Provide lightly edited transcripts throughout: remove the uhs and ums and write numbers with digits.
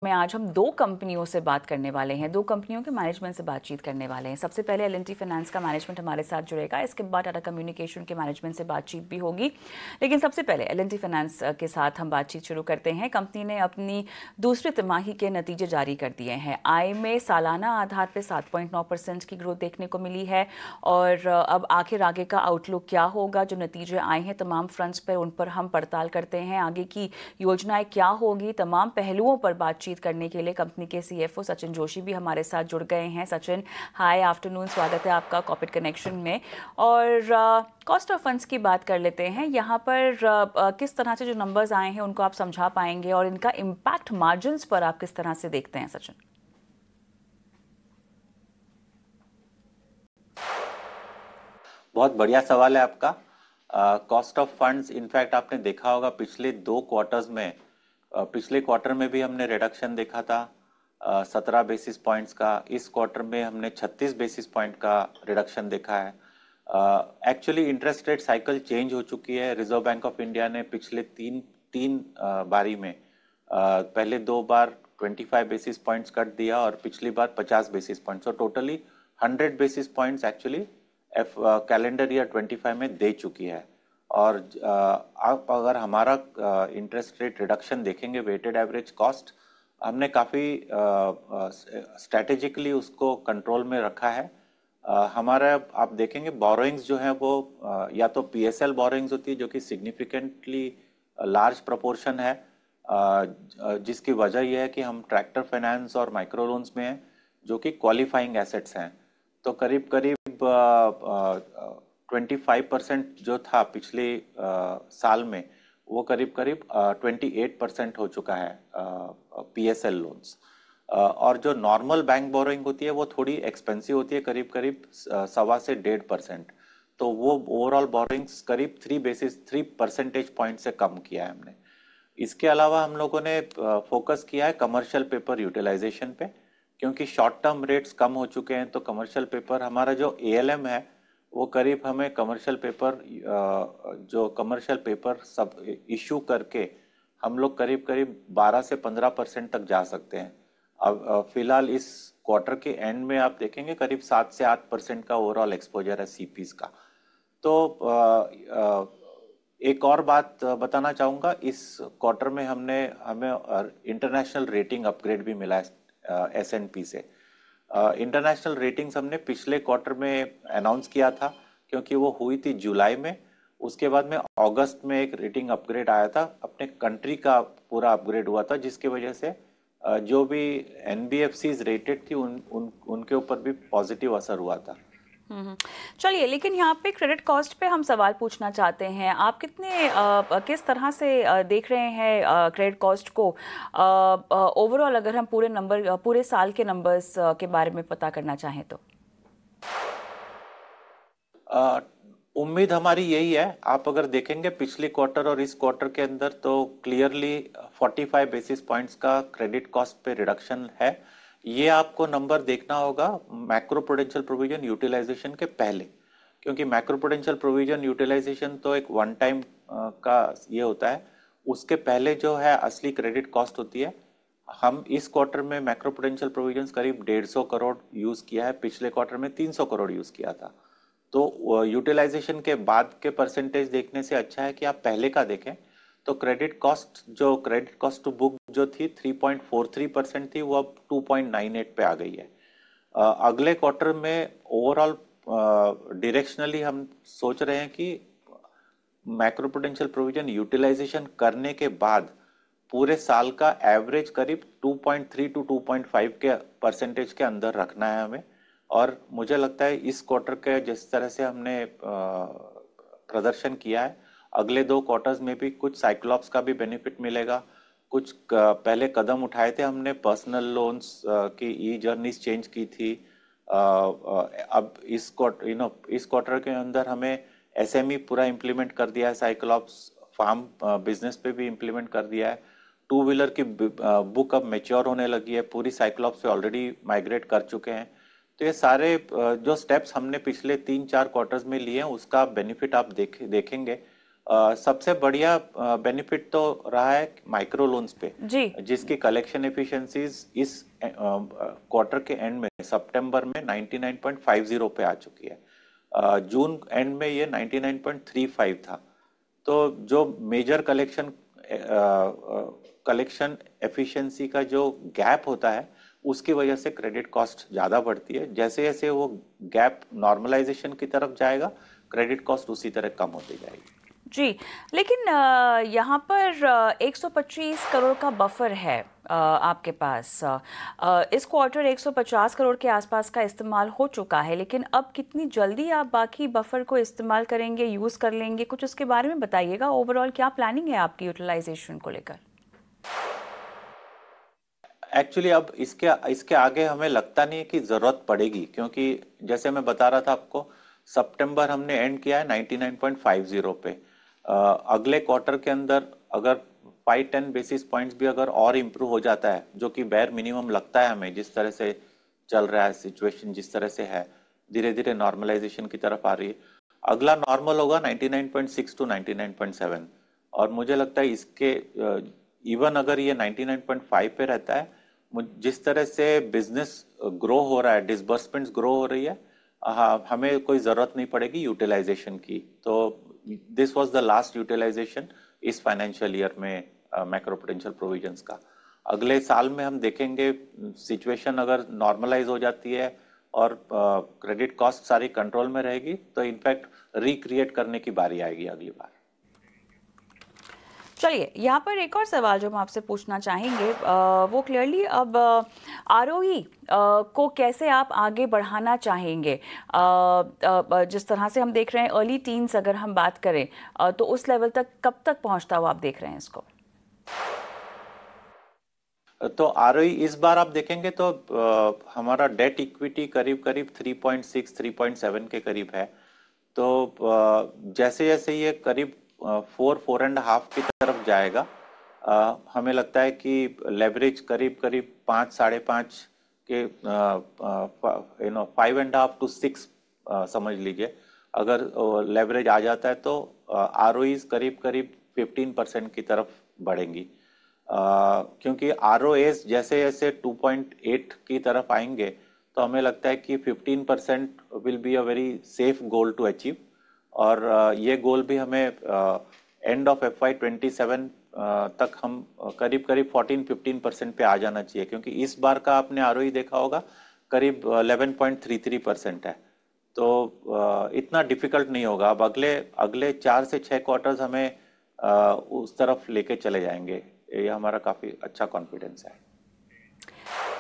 में आज हम दो कंपनियों से बात करने वाले हैं, दो कंपनियों के मैनेजमेंट से बातचीत करने वाले हैं। सबसे पहले एल&टी फाइनेंस का मैनेजमेंट हमारे साथ जुड़ेगा, इसके बाद टाटा कम्युनिकेशन के मैनेजमेंट से बातचीत भी होगी। लेकिन सबसे पहले एल&टी फाइनेंस के साथ हम बातचीत शुरू करते हैं। कंपनी ने अपनी दूसरी तिमाही के नतीजे जारी कर दिए हैं। आय में सालाना आधार पर 7.9% की ग्रोथ देखने को मिली है और अब आखिर आगे का आउटलुक क्या होगा, जो नतीजे आए हैं तमाम फ्रंट्स पर, उन पर हम पड़ताल करते हैं। आगे की योजनाएं क्या होगी, तमाम पहलुओं पर बातचीत करने के लिए कंपनी के सीएफओ सचिन जोशी भी हमारे साथ जुड़ गए हैं। सचिन, हाय आफ्टरनून, स्वागत है आपका कॉर्पोरेट कनेक्शन में। और कॉस्ट ऑफ फंड्स की बात कर लेते हैं। यहाँ पर किस तरह से जो नंबर्स आए हैं उनको आप समझा पाएंगे और इनका इम्पैक्ट मार्जिन्स पर आप किस तरह से देखते हैं सचिन? बहुत बढ़िया सवाल है आपका। कॉस्ट ऑफ फंड्स इनफैक्ट आपने देखा होगा पिछले 2 क्वार्टर्स में, पिछले क्वार्टर में भी हमने रिडक्शन देखा था 17 बेसिस पॉइंट्स का। इस क्वार्टर में हमने 36 बेसिस पॉइंट का रिडक्शन देखा है। Actually interest rate cycle change हो चुकी है। रिजर्व बैंक ऑफ इंडिया ने पिछले तीन बारी में पहले 2 बार 25 बेसिस पॉइंट्स कट दिया और पिछली बार 50 बेसिस पॉइंट्स, तो totally 100 basis points actually calendar year 25 में दे चुकी है। और आप अगर हमारा इंटरेस्ट रेट रिडक्शन देखेंगे, वेटेड एवरेज कॉस्ट, हमने काफ़ी स्ट्रैटेजिकली उसको कंट्रोल में रखा है। हमारा आप देखेंगे बोरोइंग्स जो है वो या तो पीएसएल बोरोइंग्स होती है जो कि सिग्निफिकेंटली लार्ज प्रोपोर्शन है, जिसकी वजह यह है कि हम ट्रैक्टर फाइनेंस और माइक्रो लोन्स में हैं जो कि क्वालिफाइंग एसेट्स हैं। तो करीब करीब 25% जो था पिछले साल में, वो करीब करीब 28% हो चुका है पीएसएल लोन्स। और जो नॉर्मल बैंक बोरोइंग होती है वो थोड़ी एक्सपेंसिव होती है, करीब करीब 1.25 से 1.5%। तो वो ओवरऑल बोरोइंग्स करीब 3 परसेंटेज पॉइंट से कम किया है हमने। इसके अलावा हम लोगों ने फोकस किया है कमर्शियल पेपर यूटिलाइजेशन पे, क्योंकि शॉर्ट टर्म रेट्स कम हो चुके हैं। तो कमर्शियल पेपर हमारा जो एएलएम है वो करीब हमें कमर्शियल पेपर सब इशू करके हम लोग करीब करीब 12 से 15% तक जा सकते हैं। अब फिलहाल इस क्वार्टर के एंड में आप देखेंगे करीब 7 से 8% का ओवरऑल एक्सपोजर है सीपीज का। तो एक और बात बताना चाहूँगा, इस क्वार्टर में हमें इंटरनेशनल रेटिंग अपग्रेड भी मिला है एस&पी से। इंटरनेशनल रेटिंग्स हमने पिछले क्वार्टर में अनाउंस किया था क्योंकि वो हुई थी जुलाई में। उसके बाद में अगस्त में एक रेटिंग अपग्रेड आया था, अपने कंट्री का पूरा अपग्रेड हुआ था, जिसकी वजह से जो भी एनबीएफसीज रेटेड थी उनके ऊपर भी पॉजिटिव असर हुआ था। चलिए, लेकिन यहाँ पे क्रेडिट कॉस्ट पे हम सवाल पूछना चाहते हैं। आप किस तरह से देख रहे हैं क्रेडिट कॉस्ट को ओवरऑल, अगर हम पूरे साल के नंबर्स के बारे में पता करना चाहें तो? उम्मीद हमारी यही है। आप अगर देखेंगे पिछले क्वार्टर और इस क्वार्टर के अंदर, तो क्लियरली 45 बेसिस पॉइंट्स का क्रेडिट कॉस्ट पे रिडक्शन है। ये आपको नंबर देखना होगा मैक्रो प्रूडेंशियल प्रोविजन यूटिलाइजेशन के पहले, क्योंकि मैक्रो प्रूडेंशियल प्रोविजन यूटिलाइजेशन तो एक वन टाइम का ये होता है। उसके पहले जो है असली क्रेडिट कॉस्ट होती है। हम इस क्वार्टर में मैक्रो प्रूडेंशियल प्रोविजन करीब 150 करोड़ यूज किया है, पिछले क्वार्टर में 300 करोड़ यूज किया था। तो यूटिलाइजेशन के बाद के परसेंटेज देखने से अच्छा है कि आप पहले का देखें। तो क्रेडिट कॉस्ट टू बुक जो थी 3.43% थी, वो अब 2.98 पे आ गई है। अगले क्वार्टर में ओवरऑल डायरेक्शनली हम सोच रहे हैं कि मैक्रो प्रूडेंशियल प्रोविजन यूटिलाइजेशन करने के बाद पूरे साल का एवरेज करीब 2.3 टू 2.5 के परसेंटेज के अंदर रखना है हमें। और मुझे लगता है इस क्वार्टर के जिस तरह से हमने प्रदर्शन किया है, अगले 2 क्वार्टर्स में भी कुछ साइक्लॉप्स का भी बेनिफिट मिलेगा। कुछ पहले कदम उठाए थे हमने, पर्सनल लोन्स की ई जर्नीज चेंज की थी। अब इस क्वार्टर के अंदर हमें एसएमई पूरा इम्प्लीमेंट कर दिया है, साइक्लॉप्स फार्म बिजनेस पे भी इम्प्लीमेंट कर दिया है। 2 व्हीलर की बुक अब मैच्योर होने लगी है, पूरी साइक्लॉप्स पे ऑलरेडी माइग्रेट कर चुके हैं। तो ये सारे जो स्टेप्स हमने पिछले 3-4 क्वार्टर्स में लिए हैं उसका बेनिफिट आप देखेंगे सबसे बढ़िया बेनिफिट तो रहा है माइक्रो लोन्स पे जी, जिसकी कलेक्शन एफिशिएंसीज इस क्वार्टर के एंड में सितंबर में 99.50 पे आ चुकी है। जून एंड में ये 99.35 था। तो जो मेजर कलेक्शन एफिशिएंसी का जो गैप होता है उसकी वजह से क्रेडिट कॉस्ट ज़्यादा बढ़ती है। जैसे जैसे वो गैप नॉर्मलाइजेशन की तरफ जाएगा क्रेडिट कॉस्ट उसी तरह कम होती जाएगी। जी। लेकिन यहाँ पर 125 करोड़ का बफर है आपके पास। इस क्वार्टर 150 करोड़ के आसपास का इस्तेमाल हो चुका है, लेकिन अब कितनी जल्दी आप बाकी बफर को इस्तेमाल करेंगे, यूज़ कर लेंगे? कुछ उसके बारे में बताइएगा। ओवरऑल क्या प्लानिंग है आपकी यूटिलाइजेशन को लेकर? एक्चुअली अब इसके आगे हमें लगता नहीं है कि जरूरत पड़ेगी, क्योंकि जैसे मैं बता रहा था आपको सितंबर हमने एंड किया है 99.50 पे। अगले क्वार्टर के अंदर अगर 5-10 बेसिस पॉइंट्स भी अगर और इम्प्रूव हो जाता है, जो कि बेयर मिनिमम लगता है हमें, जिस तरह से चल रहा है सिचुएशन, जिस तरह से है धीरे धीरे नॉर्मलाइजेशन की तरफ आ रही है, अगला नॉर्मल होगा 99.6 टू 99.7। और मुझे लगता है इसके इवन अगर ये 99.5 पे रहता है, जिस तरह से बिजनेस ग्रो हो रहा है, डिसबर्समेंट्स ग्रो हो रही है, हमें कोई जरूरत नहीं पड़ेगी यूटिलाइजेशन की। तो this was the last utilization इस फाइनेंशियल ईयर में मैक्रो पोटेंशियल प्रोविजंस का। अगले साल में हम देखेंगे सिचुएशन अगर नॉर्मलाइज हो जाती है और क्रेडिट कॉस्ट सारी कंट्रोल में रहेगी तो इनफैक्ट रिक्रिएट करने की बारी आएगी अगली बार। चलिए, यहाँ पर एक और सवाल जो हम आपसे पूछना चाहेंगे, वो क्लियरली अब आरओई को कैसे आप आगे बढ़ाना चाहेंगे? जिस तरह से हम देख रहे हैं अर्ली टीन्स अगर हम बात करें, तो उस लेवल तक कब तक पहुंचता हुआ आप देख रहे हैं इसको? तो आरओई इस बार आप देखेंगे तो हमारा डेट इक्विटी करीब करीब 3.6 3.7 के करीब है। तो जैसे जैसे ये करीब 4.5 की तरफ जाएगा, हमें लगता है कि लेवरेज करीब करीब 5-5.5 के 5.5 to 6 समझ लीजिए। अगर लेवरेज आ जाता है तो आरओईज करीब करीब 15% की तरफ बढ़ेंगी। क्योंकि आरओएस जैसे जैसे 2.8 की तरफ आएंगे तो हमें लगता है कि 15% will be a very safe goal to achieve. और ये गोल भी हमें एंड ऑफ FY27 तक हम करीब करीब 14-15% पे आ जाना चाहिए, क्योंकि इस बार का आपने आरओई देखा होगा करीब 11.33% है। तो इतना डिफिकल्ट नहीं होगा। अब अगले 4 से 6 क्वार्टर्स हमें उस तरफ लेके चले जाएंगे। ये हमारा काफी अच्छा कॉन्फिडेंस है।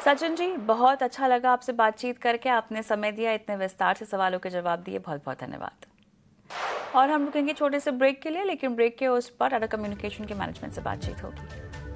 सचिन जी, बहुत अच्छा लगा आपसे बातचीत करके। आपने समय दिया, इतने विस्तार से सवालों के जवाब दिए, बहुत बहुत धन्यवाद। और हम रुकेंगे छोटे से ब्रेक के लिए, लेकिन ब्रेक के उस पर टाटा कम्युनिकेशन के मैनेजमेंट से बातचीत होगी।